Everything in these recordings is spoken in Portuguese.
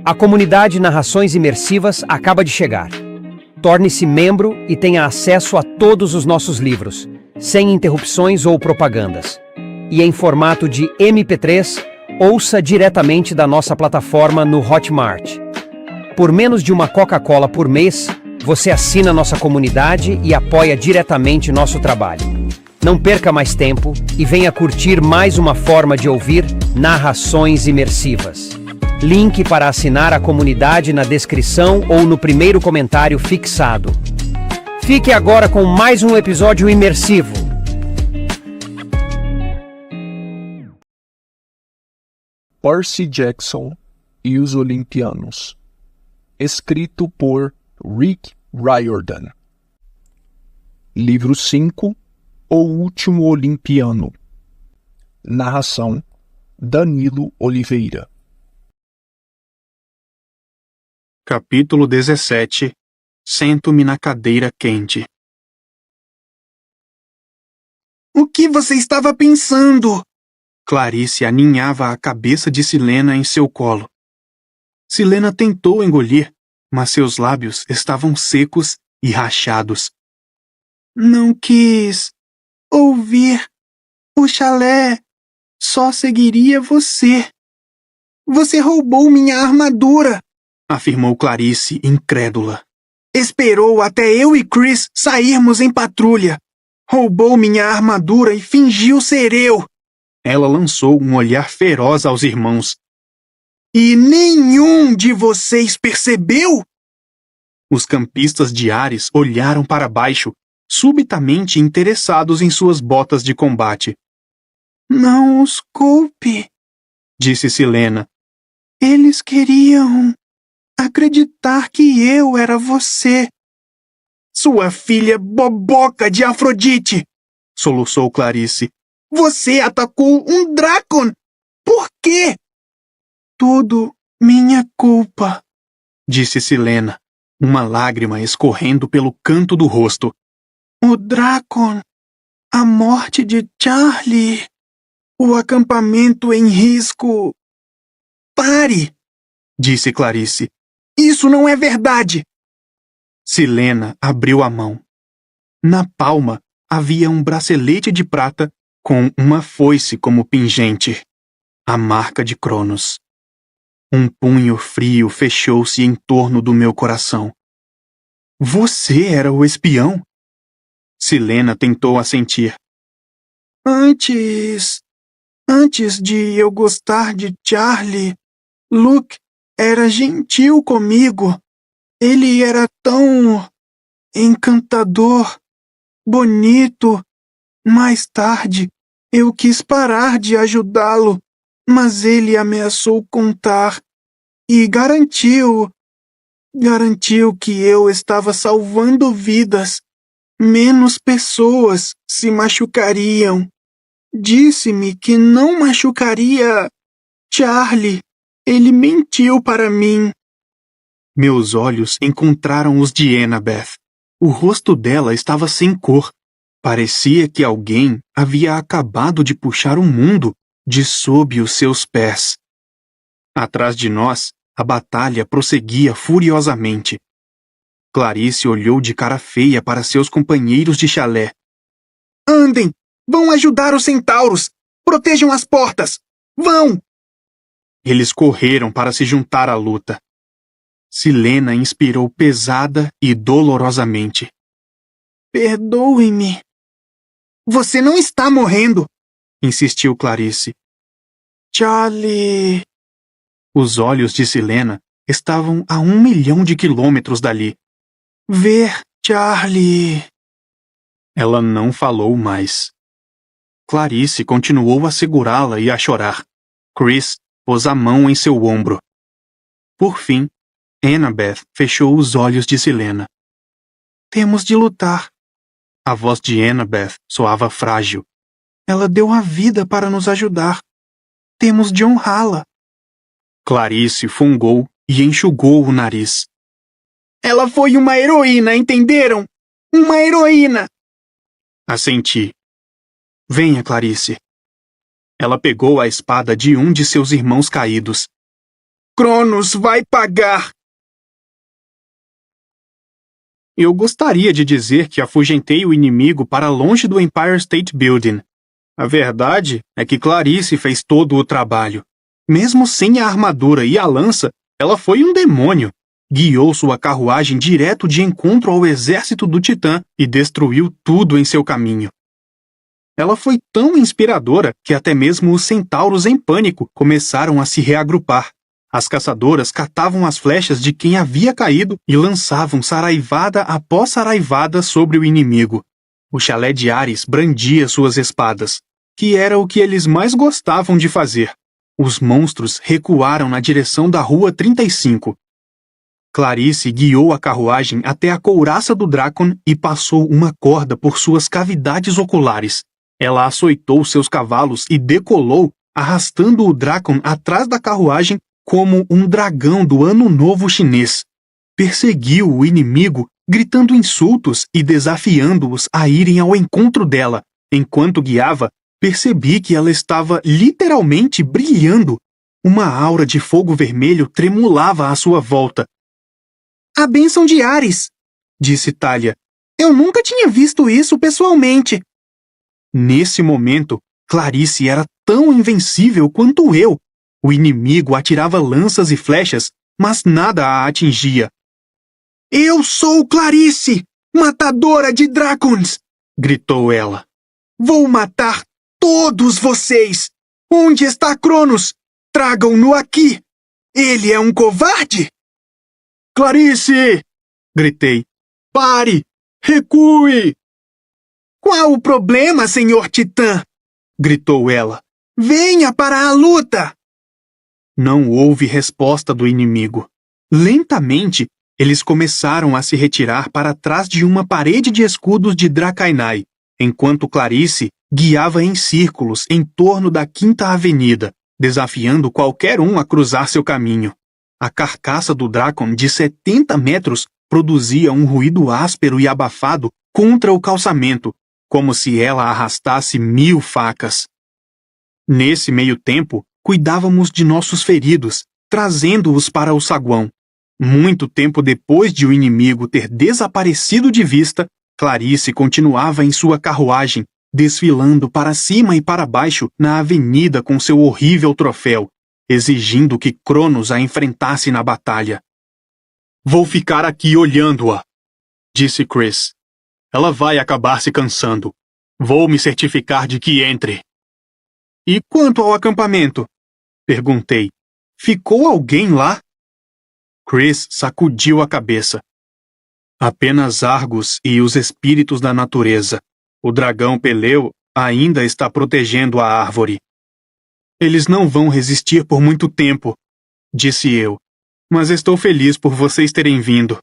A comunidade Narrações Imersivas acaba de chegar. Torne-se membro e tenha acesso a todos os nossos livros, sem interrupções ou propagandas. E em formato de MP3, ouça diretamente da nossa plataforma no Hotmart. Por menos de uma Coca-Cola por mês, você assina nossa comunidade e apoia diretamente nosso trabalho. Não perca mais tempo e venha curtir mais uma forma de ouvir narrações imersivas. Link para assinar a comunidade na descrição ou no primeiro comentário fixado. Fique agora com mais um episódio imersivo. Percy Jackson e os Olimpianos. Escrito por Rick Riordan. Livro 5, O Último Olimpiano. Narração: Danilo Oliveira. Capítulo 17. Sento-me na cadeira quente. O que você estava pensando? Clarice aninhava a cabeça de Silena em seu colo. Silena tentou engolir, mas seus lábios estavam secos e rachados. Não quis ouvir. O chalé só seguiria você. Você roubou minha armadura, afirmou Clarice, incrédula. Esperou até eu e Chris sairmos em patrulha. Roubou minha armadura e fingiu ser eu. Ela lançou um olhar feroz aos irmãos. E nenhum de vocês percebeu? Os campistas de Ares olharam para baixo, subitamente interessados em suas botas de combate. Não os culpe, disse Silena. Eles queriam acreditar que eu era você. Sua filha boboca de Afrodite, soluçou Clarice. Você atacou um Drácon. Por quê? Tudo minha culpa, disse Silena, uma lágrima escorrendo pelo canto do rosto. O Drácon, a morte de Charlie, o acampamento em risco. Pare, disse Clarice. Isso não é verdade. Silena abriu a mão. Na palma havia um bracelete de prata com uma foice como pingente, a marca de Cronos. Um punho frio fechou-se em torno do meu coração. Você era o espião? Silena tentou assentir. Antes de eu gostar de Charlie, Luke era gentil comigo. Ele era tão encantador, bonito. Mais tarde, eu quis parar de ajudá-lo, mas ele ameaçou contar e garantiu que eu estava salvando vidas. Menos pessoas se machucariam. Disse-me que não machucaria Charlie. Ele mentiu para mim. Meus olhos encontraram os de Annabeth. O rosto dela estava sem cor. Parecia que alguém havia acabado de puxar o mundo de sob os seus pés. Atrás de nós, a batalha prosseguia furiosamente. Clarice olhou de cara feia para seus companheiros de chalé. Andem! Vão ajudar os centauros! Protejam as portas! Vão! Eles correram para se juntar à luta. Silena inspirou pesada e dolorosamente. Perdoe-me. Você não está morrendo, insistiu Clarice. Charlie. Os olhos de Silena estavam a 1 milhão de quilômetros dali. Ver Charlie. Ela não falou mais. Clarice continuou a segurá-la e a chorar. Chris pôs a mão em seu ombro. Por fim, Annabeth fechou os olhos de Silena. Temos de lutar. A voz de Annabeth soava frágil. Ela deu a vida para nos ajudar. Temos de honrá-la. Clarice fungou e enxugou o nariz. Ela foi uma heroína, entenderam? Uma heroína! Assenti. Venha, Clarice. Ela pegou a espada de um de seus irmãos caídos. Cronos vai pagar! Eu gostaria de dizer que afugentei o inimigo para longe do Empire State Building. A verdade é que Clarice fez todo o trabalho. Mesmo sem a armadura e a lança, ela foi um demônio. Guiou sua carruagem direto de encontro ao exército do Titã e destruiu tudo em seu caminho. Ela foi tão inspiradora que até mesmo os centauros em pânico começaram a se reagrupar. As caçadoras catavam as flechas de quem havia caído e lançavam saraivada após saraivada sobre o inimigo. O chalé de Ares brandia suas espadas, que era o que eles mais gostavam de fazer. Os monstros recuaram na direção da Rua 35. Clarice guiou a carruagem até a couraça do Drakon e passou uma corda por suas cavidades oculares. Ela açoitou seus cavalos e decolou, arrastando o Drakon atrás da carruagem como um dragão do Ano Novo chinês. Perseguiu o inimigo, gritando insultos e desafiando-os a irem ao encontro dela. Enquanto guiava, percebi que ela estava literalmente brilhando. Uma aura de fogo vermelho tremulava à sua volta. A bênção de Ares, disse Thalia. Eu nunca tinha visto isso pessoalmente. Nesse momento, Clarice era tão invencível quanto eu. O inimigo atirava lanças e flechas, mas nada a atingia. Eu sou Clarice, matadora de Drakons! Gritou ela. Vou matar todos vocês! Onde está Cronos? Tragam-no aqui! Ele é um covarde! Clarice! Gritei. Pare! Recue! Qual o problema, senhor Titã? Gritou ela. Venha para a luta! Não houve resposta do inimigo. Lentamente, eles começaram a se retirar para trás de uma parede de escudos de Dracainai, enquanto Clarice guiava em círculos em torno da Quinta Avenida, desafiando qualquer um a cruzar seu caminho. A carcaça do Drakon de 70 metros produzia um ruído áspero e abafado contra o calçamento, como se ela arrastasse 1000 facas. Nesse meio tempo, cuidávamos de nossos feridos, trazendo-os para o saguão. Muito tempo depois de o inimigo ter desaparecido de vista, Clarice continuava em sua carruagem, desfilando para cima e para baixo na avenida com seu horrível troféu, exigindo que Cronos a enfrentasse na batalha. Vou ficar aqui olhando-a, disse Chris. Ela vai acabar se cansando. Vou me certificar de que entre. E quanto ao acampamento? Perguntei. Ficou alguém lá? Chris sacudiu a cabeça. Apenas Argus e os espíritos da natureza. O dragão Peleu ainda está protegendo a árvore. Eles não vão resistir por muito tempo, disse eu. Mas estou feliz por vocês terem vindo.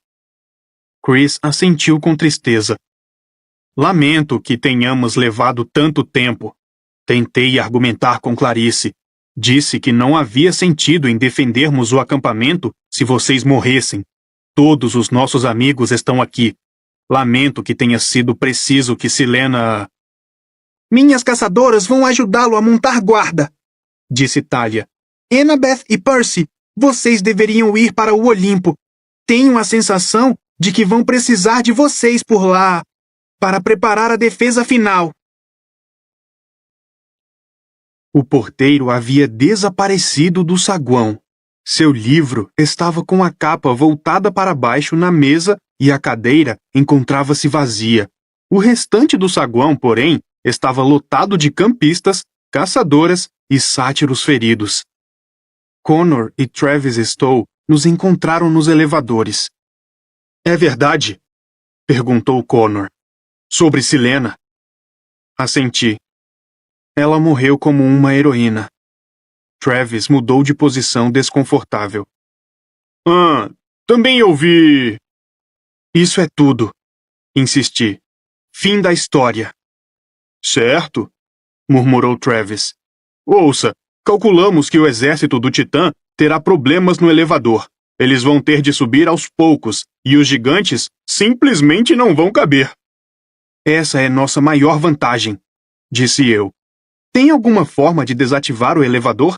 Chris assentiu com tristeza. Lamento que tenhamos levado tanto tempo. Tentei argumentar com Clarice. Disse que não havia sentido em defendermos o acampamento se vocês morressem. Todos os nossos amigos estão aqui. Lamento que tenha sido preciso que Silena... Minhas caçadoras vão ajudá-lo a montar guarda, disse Thalia. Annabeth e Percy, vocês deveriam ir para o Olimpo. Tenho a sensação de que vão precisar de vocês por lá para preparar a defesa final. O porteiro havia desaparecido do saguão. Seu livro estava com a capa voltada para baixo na mesa e a cadeira encontrava-se vazia. O restante do saguão, porém, estava lotado de campistas, caçadoras e sátiros feridos. Connor e Travis Stowe nos encontraram nos elevadores. É verdade? Perguntou Connor. Sobre Silena? Assenti. Ela morreu como uma heroína. Travis mudou de posição desconfortável. Também ouvi... Isso é tudo. Insisti. Fim da história. Certo, murmurou Travis. Ouça, calculamos que o exército do Titã terá problemas no elevador. Eles vão ter de subir aos poucos, e os gigantes simplesmente não vão caber. Essa é nossa maior vantagem, disse eu. Tem alguma forma de desativar o elevador?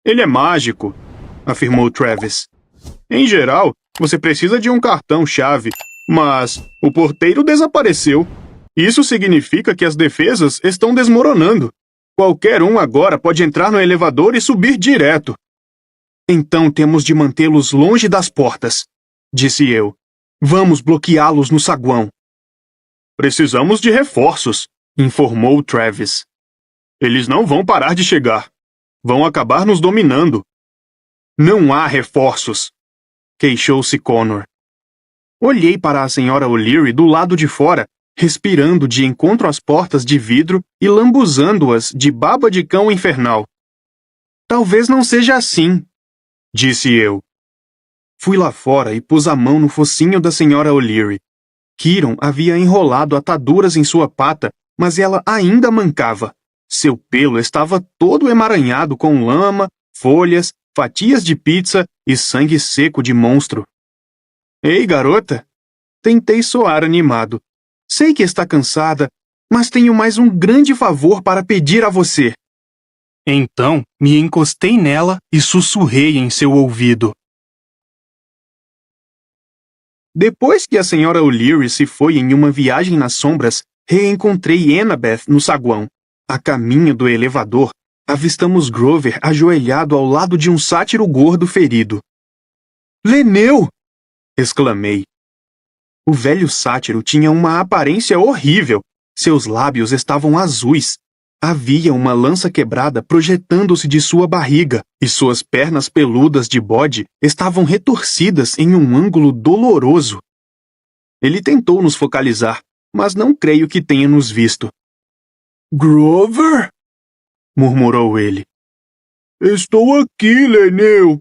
Ele é mágico. afirmou Travis. Em geral, você precisa de um cartão-chave, mas o porteiro desapareceu. Isso significa que as defesas estão desmoronando. Qualquer um agora pode entrar no elevador e subir direto. Então temos de mantê-los longe das portas, disse eu. Vamos bloqueá-los no saguão. Precisamos de reforços, informou Travis. Eles não vão parar de chegar. Vão acabar nos dominando. Não há reforços, queixou-se Connor. Olhei para a senhora O'Leary do lado de fora, respirando de encontro às portas de vidro e lambuzando-as de baba de cão infernal. Talvez não seja assim, disse eu. Fui lá fora e pus a mão no focinho da senhora O'Leary. Kieron havia enrolado ataduras em sua pata, mas ela ainda mancava. Seu pelo estava todo emaranhado com lama, folhas, fatias de pizza e sangue seco de monstro. Ei, garota! Tentei soar animado. Sei que está cansada, mas tenho mais um grande favor para pedir a você. Então, me encostei nela e sussurrei em seu ouvido. Depois que a senhora O'Leary se foi em uma viagem nas sombras, reencontrei Annabeth no saguão. A caminho do elevador, avistamos Grover ajoelhado ao lado de um sátiro gordo ferido. Leneu! Exclamei. O velho sátiro tinha uma aparência horrível. Seus lábios estavam azuis. Havia uma lança quebrada projetando-se de sua barriga, e suas pernas peludas de bode estavam retorcidas em um ângulo doloroso. Ele tentou nos focalizar, mas não creio que tenha nos visto. Grover? Murmurou ele. Estou aqui, Leneu.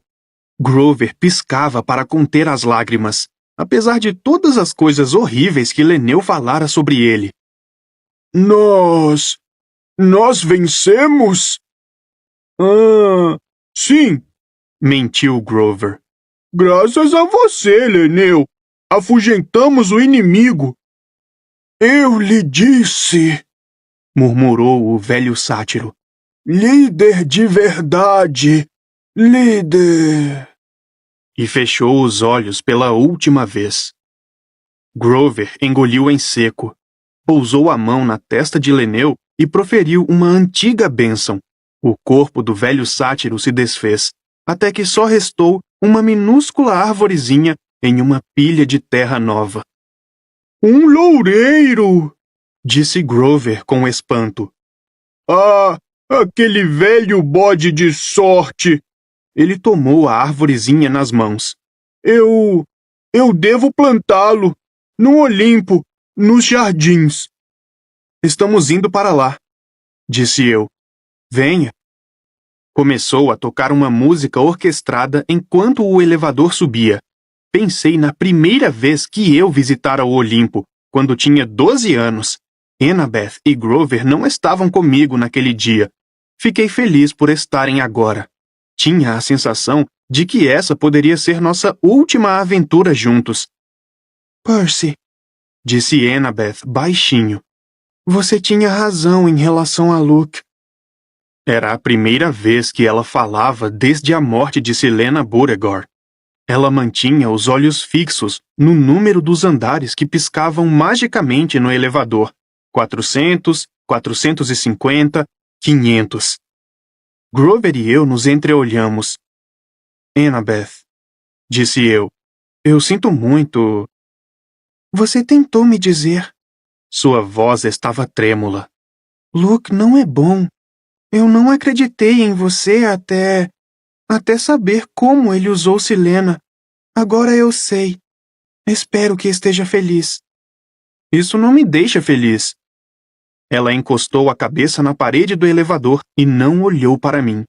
Grover piscava para conter as lágrimas, apesar de todas as coisas horríveis que Leneu falara sobre ele. Nós vencemos? Sim, mentiu Grover. Graças a você, Leneu. Afugentamos o inimigo. Eu lhe disse, murmurou o velho sátiro. Líder de verdade, líder. E fechou os olhos pela última vez. Grover engoliu em seco, pousou a mão na testa de Leneu e proferiu uma antiga bênção. O corpo do velho sátiro se desfez, até que só restou uma minúscula arvorezinha em uma pilha de terra nova. Um loureiro! Disse Grover com espanto. Ah, aquele velho bode de sorte! Ele tomou a arvorezinha nas mãos. Eu devo plantá-lo, no Olimpo, nos jardins. Estamos indo para lá, disse eu. Venha. Começou a tocar uma música orquestrada enquanto o elevador subia. Pensei na primeira vez que eu visitara o Olimpo, quando tinha 12 anos. Annabeth e Grover não estavam comigo naquele dia. Fiquei feliz por estarem agora. Tinha a sensação de que essa poderia ser nossa última aventura juntos. Percy, disse Annabeth baixinho. Você tinha razão em relação a Luke. Era a primeira vez que ela falava desde a morte de Celaena Beauregard. Ela mantinha os olhos fixos no número dos andares que piscavam magicamente no elevador. 400, 450, 500. Grover e eu nos entreolhamos. Annabeth, disse eu sinto muito. Você tentou me dizer. Sua voz estava trêmula. Luke não é bom. Eu não acreditei em você até saber como ele usou Celaena. Agora eu sei. Espero que esteja feliz. Isso não me deixa feliz. Ela encostou a cabeça na parede do elevador e não olhou para mim.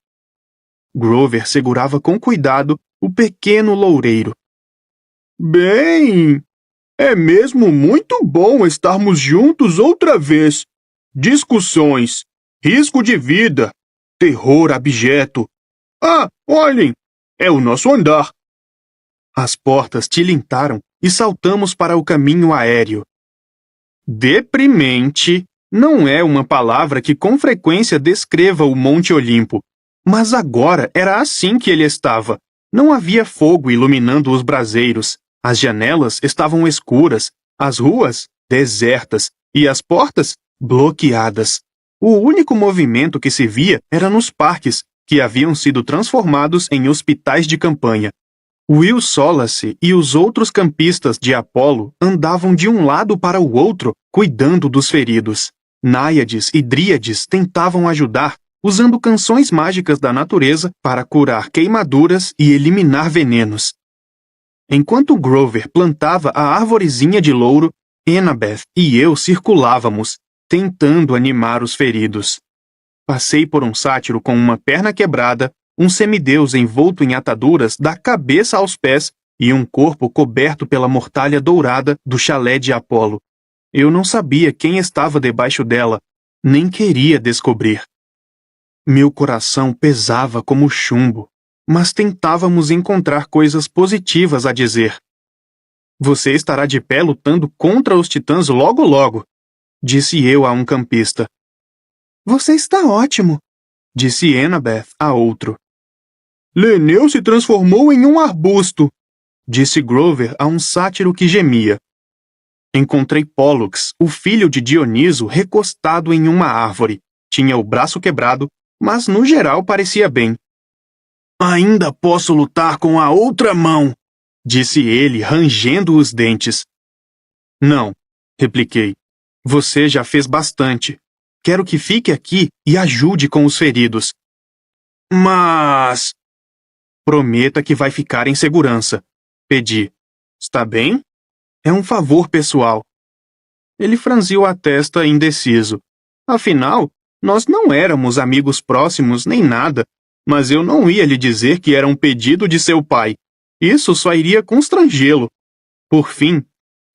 Grover segurava com cuidado o pequeno loureiro. Bem, é mesmo muito bom estarmos juntos outra vez. Discussões, risco de vida, terror abjeto. Ah, olhem, é o nosso andar. As portas tilintaram e saltamos para o caminho aéreo. Deprimente não é uma palavra que com frequência descreva o Monte Olimpo, mas agora era assim que ele estava, Não havia fogo iluminando os braseiros, as janelas estavam escuras, as ruas desertas e as portas bloqueadas. O único movimento que se via era nos parques, que haviam sido transformados em hospitais de campanha. Will Solace e os outros campistas de Apolo andavam de um lado para o outro, cuidando dos feridos. Náiades e Dríades tentavam ajudar, usando canções mágicas da natureza para curar queimaduras e eliminar venenos. Enquanto Grover plantava a arvorezinha de louro, Annabeth e eu circulávamos, tentando animar os feridos. Passei por um sátiro com uma perna quebrada, um semideus envolto em ataduras da cabeça aos pés e um corpo coberto pela mortalha dourada do chalé de Apolo. Eu não sabia quem estava debaixo dela, nem queria descobrir. Meu coração pesava como chumbo, mas tentávamos encontrar coisas positivas a dizer. Você estará de pé lutando contra os titãs logo logo, disse eu a um campista. Você está ótimo, disse Annabeth a outro. Leneu se transformou em um arbusto, disse Grover a um sátiro que gemia. Encontrei Pólux, o filho de Dioniso, recostado em uma árvore. Tinha o braço quebrado, mas no geral parecia bem. Ainda posso lutar com a outra mão, disse ele, rangendo os dentes. Não, repliquei. Você já fez bastante. Quero que fique aqui e ajude com os feridos. Mas... Prometa que vai ficar em segurança, pedi. Está bem? É um favor pessoal. Ele franziu a testa indeciso. Afinal, nós não éramos amigos próximos nem nada, mas eu não ia lhe dizer que era um pedido de seu pai. Isso só iria constrangê-lo. Por fim,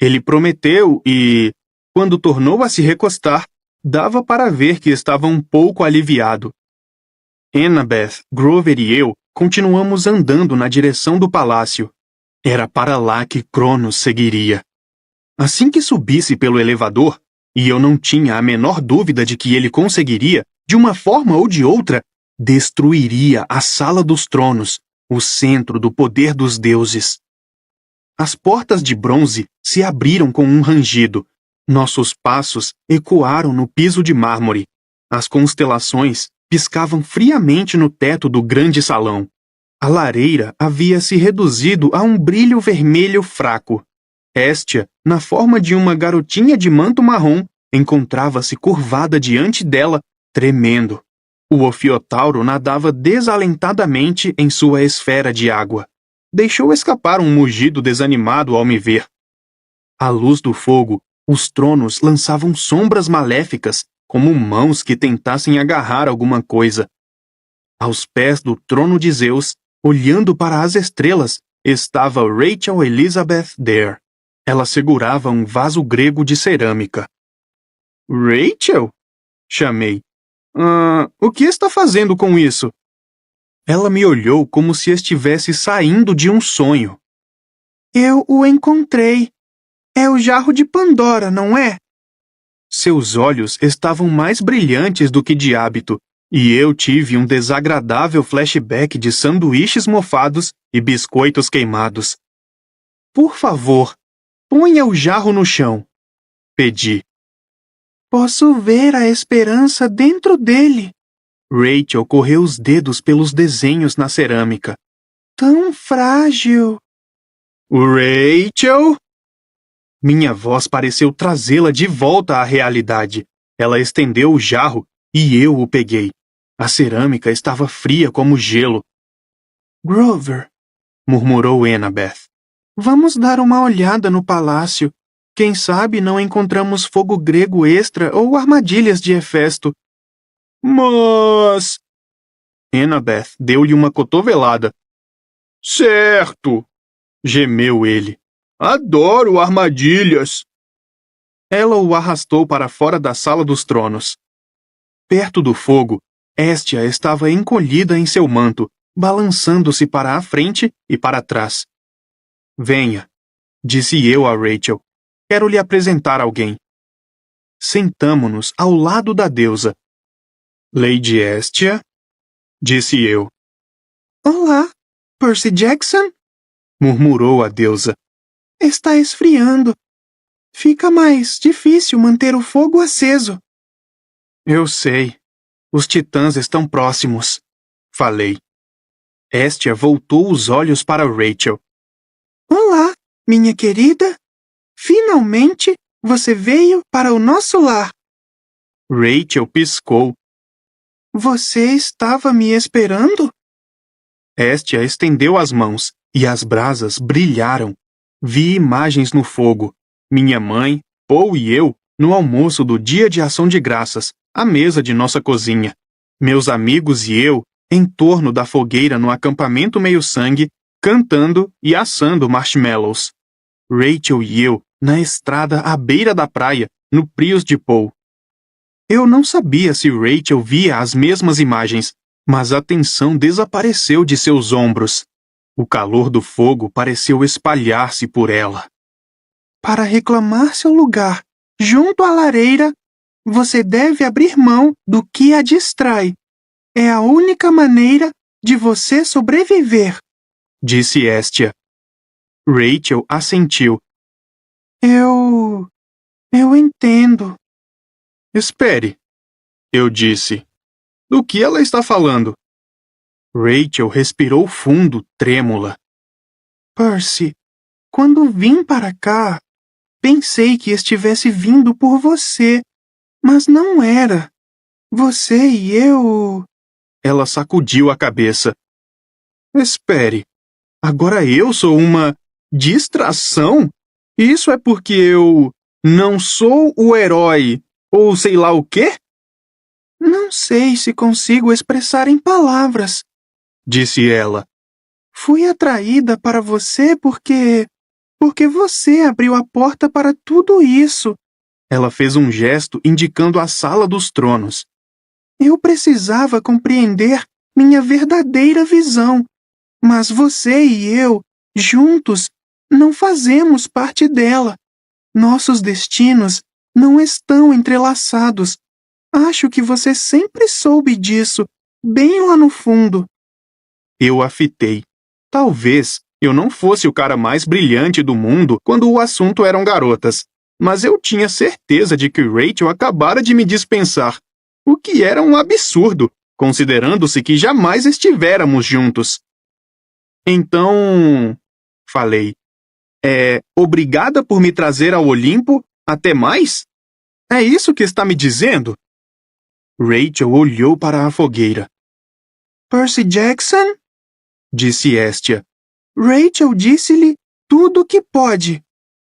ele prometeu e, quando tornou a se recostar, dava para ver que estava um pouco aliviado. Annabeth, Grover e eu continuamos andando na direção do palácio. Era para lá que Cronos seguiria. Assim que subisse pelo elevador, e eu não tinha a menor dúvida de que ele conseguiria, de uma forma ou de outra, destruiria a Sala dos Tronos, o centro do poder dos deuses. As portas de bronze se abriram com um rangido. Nossos passos ecoaram no piso de mármore. As constelações piscavam friamente no teto do grande salão. A lareira havia se reduzido a um brilho vermelho fraco. Hestia, na forma de uma garotinha de manto marrom, encontrava-se curvada diante dela, tremendo. O Ofiotauro nadava desalentadamente em sua esfera de água. Deixou escapar um mugido desanimado ao me ver. À luz do fogo, os tronos lançavam sombras maléficas, como mãos que tentassem agarrar alguma coisa. Aos pés do trono de Zeus, olhando para as estrelas, estava Rachel Elizabeth Dare. Ela segurava um vaso grego de cerâmica. Rachel? Chamei. O que está fazendo com isso? Ela me olhou como se estivesse saindo de um sonho. Eu o encontrei. É o jarro de Pandora, não é? Seus olhos estavam mais brilhantes do que de hábito, e eu tive um desagradável flashback de sanduíches mofados e biscoitos queimados. Por favor, ponha o jarro no chão, pedi. Posso ver a esperança dentro dele. Rachel correu os dedos pelos desenhos na cerâmica. Tão frágil. Rachel? Minha voz pareceu trazê-la de volta à realidade. Ela estendeu o jarro e eu o peguei. A cerâmica estava fria como gelo. Grover, murmurou Annabeth. Vamos dar uma olhada no palácio. Quem sabe não encontramos fogo grego extra ou armadilhas de Hefesto. Mas... Annabeth deu-lhe uma cotovelada. Certo, gemeu ele. Adoro armadilhas. Ela o arrastou para fora da Sala dos Tronos. Perto do fogo, Hestia estava encolhida em seu manto, balançando-se para a frente e para trás. Venha, disse eu a Rachel. Quero lhe apresentar alguém. Sentamo-nos ao lado da deusa. Lady Hestia, disse eu. Olá, Percy Jackson? Murmurou a deusa. Está esfriando. Fica mais difícil manter o fogo aceso. Eu sei. Os titãs estão próximos, falei. Hestia voltou os olhos para Rachel. Olá, minha querida. Finalmente você veio para o nosso lar. Rachel piscou. Você estava me esperando? Hestia estendeu as mãos e as brasas brilharam. Vi imagens no fogo. Minha mãe, Paul e eu, no almoço do Dia de Ação de Graças, à mesa de nossa cozinha. Meus amigos e eu, em torno da fogueira no acampamento meio-sangue, cantando e assando marshmallows. Rachel e eu, na estrada à beira da praia, no Prius de Paul. Eu não sabia se Rachel via as mesmas imagens, mas a tensão desapareceu de seus ombros. O calor do fogo pareceu espalhar-se por ela. Para reclamar seu lugar junto à lareira, você deve abrir mão do que a distrai. É a única maneira de você sobreviver, disse Hestia. Rachel assentiu. Eu entendo. Espere, eu disse. Do que ela está falando? Rachel respirou fundo, trêmula. Percy, quando vim para cá, pensei que estivesse vindo por você, mas não era. Você e eu... Ela sacudiu a cabeça. Espere, agora eu sou uma distração? Isso é porque eu não sou o herói, ou sei lá o quê? Não sei se consigo expressar em palavras, disse ela. Fui atraída para você porque você abriu a porta para tudo isso. Ela fez um gesto indicando a sala dos tronos. Eu precisava compreender minha verdadeira visão, mas você e eu, juntos, não fazemos parte dela. Nossos destinos não estão entrelaçados. Acho que você sempre soube disso, bem lá no fundo. Eu a fitei. Talvez eu não fosse o cara mais brilhante do mundo quando o assunto eram garotas, mas eu tinha certeza de que Rachel acabara de me dispensar, o que era um absurdo, considerando-se que jamais estivéramos juntos. Então, falei, obrigada por me trazer ao Olimpo, até mais? É isso que está me dizendo? Rachel olhou para a fogueira. Percy Jackson? Disse Hestia. Rachel disse-lhe tudo o que pode.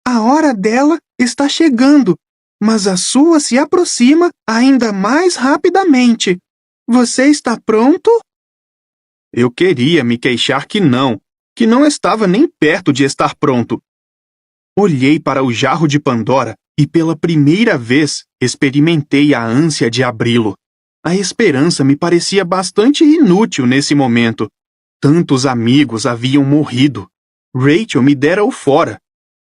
A hora dela está chegando, mas a sua se aproxima ainda mais rapidamente. Você está pronto? Eu queria me queixar que não estava nem perto de estar pronto. Olhei para o jarro de Pandora e pela primeira vez experimentei a ânsia de abri-lo. A esperança me parecia bastante inútil nesse momento. Tantos amigos haviam morrido. Rachel me dera o fora.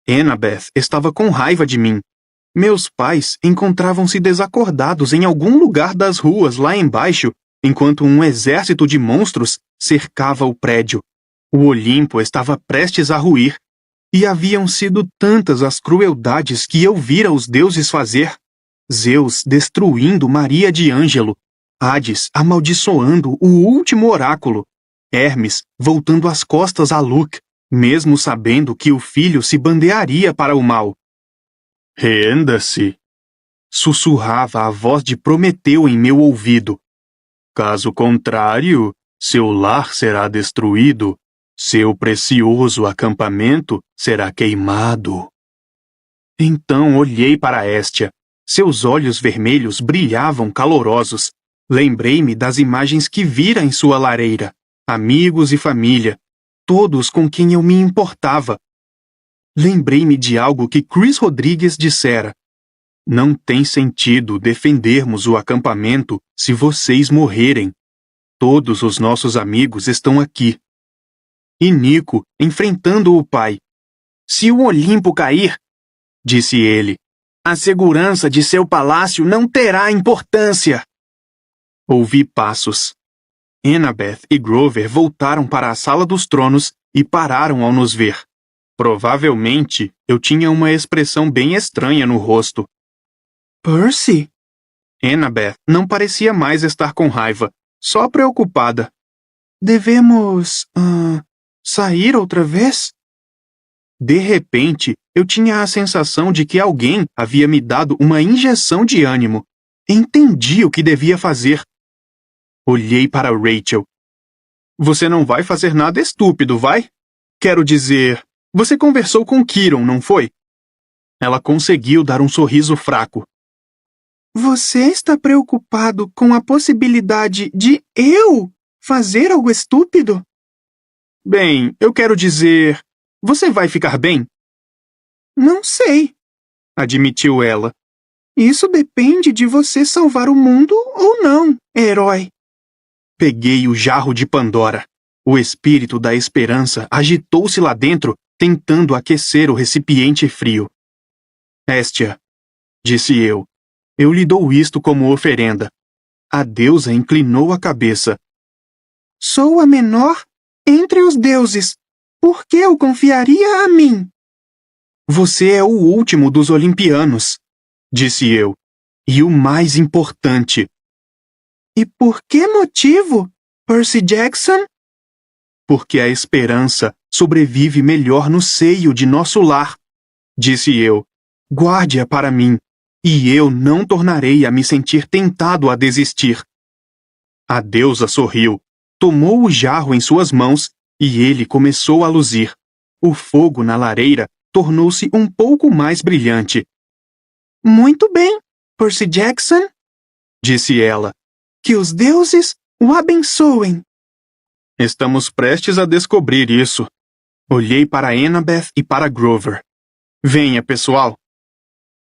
Annabeth estava com raiva de mim. Meus pais encontravam-se desacordados em algum lugar das ruas lá embaixo, enquanto um exército de monstros cercava o prédio. O Olimpo estava prestes a ruir, e haviam sido tantas as crueldades que eu vira os deuses fazer. Zeus destruindo Maria de Ângelo, Hades amaldiçoando o último oráculo, Hermes voltando as costas a Luke, mesmo sabendo que o filho se bandearia para o mal. Renda-se, sussurrava a voz de Prometeu em meu ouvido. Caso contrário, seu lar será destruído, seu precioso acampamento será queimado. Então olhei para Hestia. Seus olhos vermelhos brilhavam calorosos. Lembrei-me das imagens que vira em sua lareira. Amigos e família, todos com quem eu me importava. Lembrei-me de algo que Chris Rodrigues dissera. Não tem sentido defendermos o acampamento se vocês morrerem. Todos os nossos amigos estão aqui. E Nico enfrentando o pai. Se o Olimpo cair, disse ele, a segurança de seu palácio não terá importância. Ouvi passos. Annabeth e Grover voltaram para a sala dos tronos e pararam ao nos ver. Provavelmente, eu tinha uma expressão bem estranha no rosto. Percy? Annabeth não parecia mais estar com raiva, só preocupada. Devemos, sair outra vez? De repente, eu tinha a sensação de que alguém havia me dado uma injeção de ânimo. Entendi o que devia fazer. Olhei para Rachel. Você não vai fazer nada estúpido, vai? Quero dizer, você conversou com Kieran, não foi? Ela conseguiu dar um sorriso fraco. Você está preocupado com a possibilidade de eu fazer algo estúpido? Bem, eu quero dizer, você vai ficar bem? Não sei, admitiu ela. Isso depende de você salvar o mundo ou não, herói. Peguei o jarro de Pandora. O espírito da esperança agitou-se lá dentro, tentando aquecer o recipiente frio. Hestia, disse eu lhe dou isto como oferenda. A deusa inclinou a cabeça. Sou a menor entre os deuses. Por que eu confiaria a mim? Você é o último dos olimpianos, disse eu, e o mais importante. E por que motivo, Percy Jackson? Porque a esperança sobrevive melhor no seio de nosso lar, disse eu. Guarde-a para mim, e eu não tornarei a me sentir tentado a desistir. A deusa sorriu, tomou o jarro em suas mãos e ele começou a luzir. O fogo na lareira tornou-se um pouco mais brilhante. Muito bem, Percy Jackson, disse ela. Que os deuses o abençoem. Estamos prestes a descobrir isso. Olhei para Annabeth e para Grover. Venha, pessoal.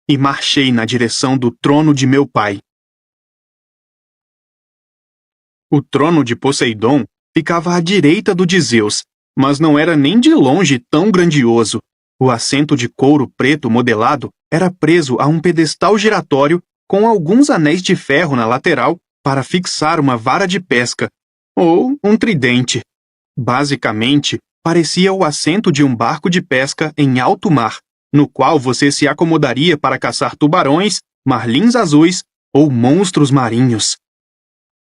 E marchei na direção do trono de meu pai. O trono de Poseidon ficava à direita do de Zeus, mas não era nem de longe tão grandioso. O assento de couro preto modelado era preso a um pedestal giratório com alguns anéis de ferro na lateral para fixar uma vara de pesca, ou um tridente. Basicamente, parecia o assento de um barco de pesca em alto mar, no qual você se acomodaria para caçar tubarões, marlins azuis ou monstros marinhos.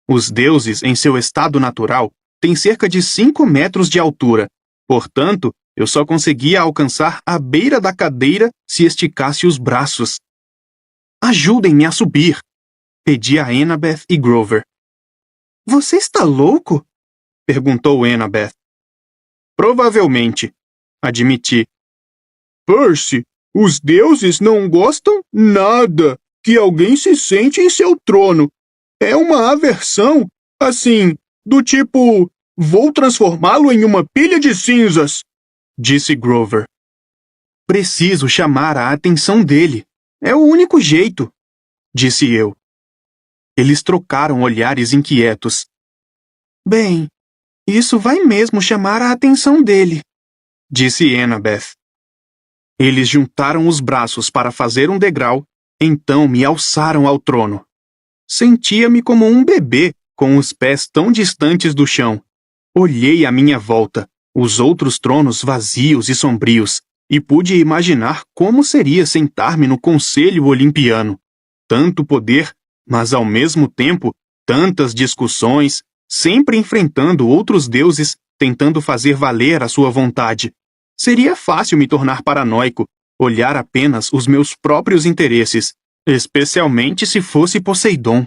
Os deuses, em seu estado natural, têm cerca de 5 metros de altura, portanto, eu só conseguia alcançar a beira da cadeira se esticasse os braços. Ajudem-me a subir, pedi a Annabeth e Grover. Você está louco? Perguntou Annabeth. Provavelmente, admiti. Percy, os deuses não gostam nada que alguém se sente em seu trono. É uma aversão, assim, do tipo, vou transformá-lo em uma pilha de cinzas, disse Grover. Preciso chamar a atenção dele. É o único jeito, disse eu. Eles trocaram olhares inquietos. Bem, isso vai mesmo chamar a atenção dele, disse Annabeth. Eles juntaram os braços para fazer um degrau, então me alçaram ao trono. Sentia-me como um bebê, com os pés tão distantes do chão. Olhei à minha volta, os outros tronos vazios e sombrios, e pude imaginar como seria sentar-me no Conselho Olimpiano. Tanto poder, mas ao mesmo tempo, tantas discussões, sempre enfrentando outros deuses, tentando fazer valer a sua vontade. Seria fácil me tornar paranoico, olhar apenas os meus próprios interesses, especialmente se fosse Poseidon.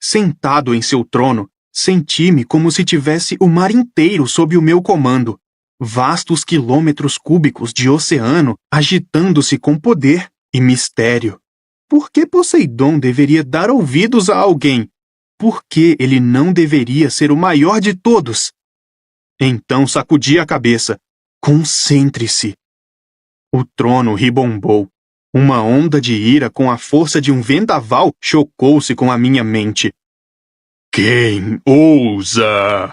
Sentado em seu trono, senti-me como se tivesse o mar inteiro sob o meu comando, vastos quilômetros cúbicos de oceano agitando-se com poder e mistério. Por que Poseidon deveria dar ouvidos a alguém? Por que ele não deveria ser o maior de todos? Então sacudi a cabeça. Concentre-se. O trono ribombou. Uma onda de ira com a força de um vendaval chocou-se com a minha mente. Quem ousa?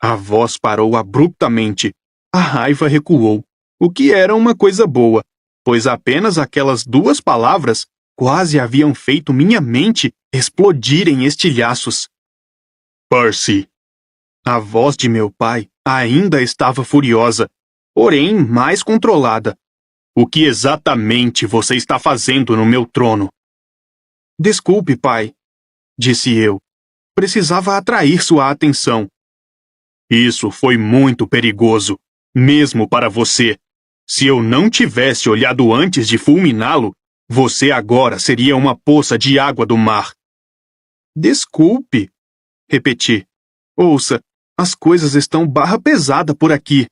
A voz parou abruptamente. A raiva recuou, o que era uma coisa boa, pois apenas aquelas 2 palavras quase haviam feito minha mente explodir em estilhaços. Percy, A voz de meu pai ainda estava furiosa, porém mais controlada. O que exatamente você está fazendo no meu trono? Desculpe, pai, disse eu. Precisava atrair sua atenção. Isso foi muito perigoso, mesmo para você. Se eu não tivesse olhado antes de fulminá-lo, você agora seria uma poça de água do mar. Desculpe, repeti. Ouça, as coisas estão barra pesada por aqui.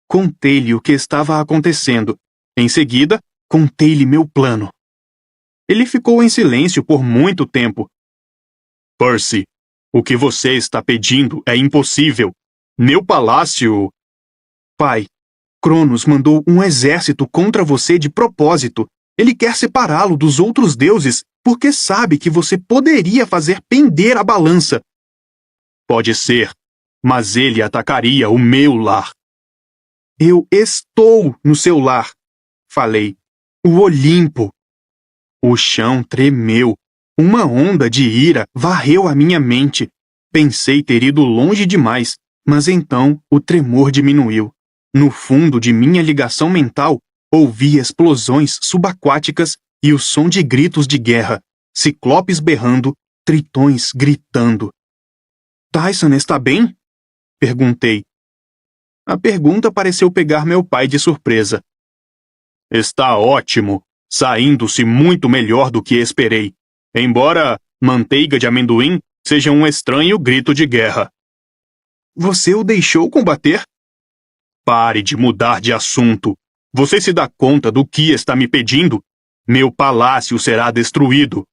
Contei-lhe o que estava acontecendo. Em seguida, contei-lhe meu plano. Ele ficou em silêncio por muito tempo. Percy, o que você está pedindo é impossível. Meu palácio... Pai, Cronos mandou um exército contra você de propósito. Ele quer separá-lo dos outros deuses porque sabe que você poderia fazer pender a balança. Pode ser, mas ele atacaria o meu lar. Eu estou no seu lar, falei. O Olimpo. O chão tremeu. Uma onda de ira varreu a minha mente. Pensei ter ido longe demais, mas então o tremor diminuiu. No fundo de minha ligação mental, ouvi explosões subaquáticas e o som de gritos de guerra, ciclopes berrando, tritões gritando. Tyson está bem? Perguntei. A pergunta pareceu pegar meu pai de surpresa. Está ótimo, saindo-se muito melhor do que esperei. Embora manteiga de amendoim seja um estranho grito de guerra. Você o deixou combater? Pare de mudar de assunto. Você se dá conta do que está me pedindo? Meu palácio será destruído.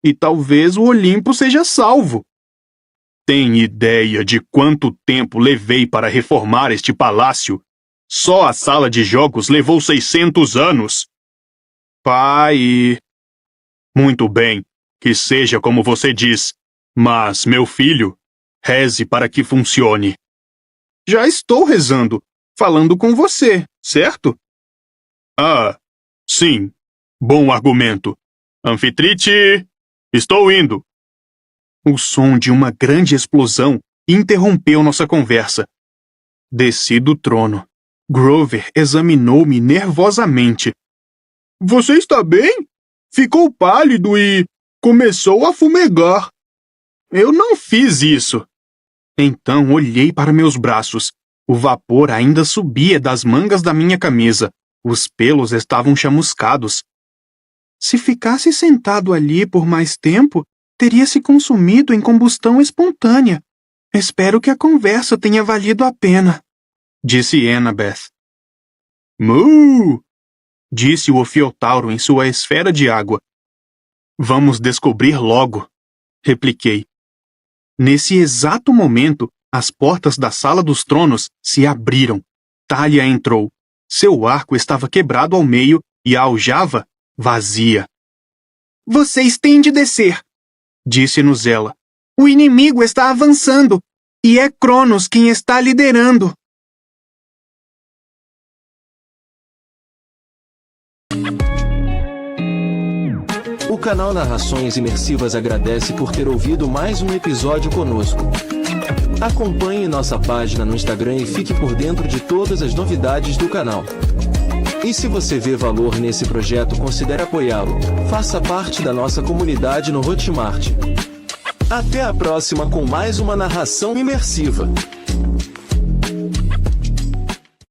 E talvez o Olimpo seja salvo. Tem ideia de quanto tempo levei para reformar este palácio? Só a sala de jogos levou 600 anos. Pai... Muito bem, que seja como você diz. Mas, meu filho, reze para que funcione. Já estou rezando, falando com você, certo? Ah, sim. Bom argumento. Anfitrite, estou indo. O som de uma grande explosão interrompeu nossa conversa. Desci do trono. Grover examinou-me nervosamente. Você está bem? Ficou pálido e começou a fumegar. Eu não fiz isso. Então olhei para meus braços. O vapor ainda subia das mangas da minha camisa. Os pelos estavam chamuscados. Se ficasse sentado ali por mais tempo, teria se consumido em combustão espontânea. Espero que a conversa tenha valido a pena, disse Annabeth. Mu! Disse o Ofiotauro em sua esfera de água. Vamos descobrir logo, repliquei. Nesse exato momento, as portas da Sala dos Tronos se abriram. Thalia entrou. Seu arco estava quebrado ao meio e a aljava vazia. Vocês têm de descer, disse-nos ela. O inimigo está avançando, e é Cronos quem está liderando. O canal Narrações Imersivas agradece por ter ouvido mais um episódio conosco. Acompanhe nossa página no Instagram e fique por dentro de todas as novidades do canal. E se você vê valor nesse projeto, considere apoiá-lo. Faça parte da nossa comunidade no Hotmart. Até a próxima com mais uma narração imersiva.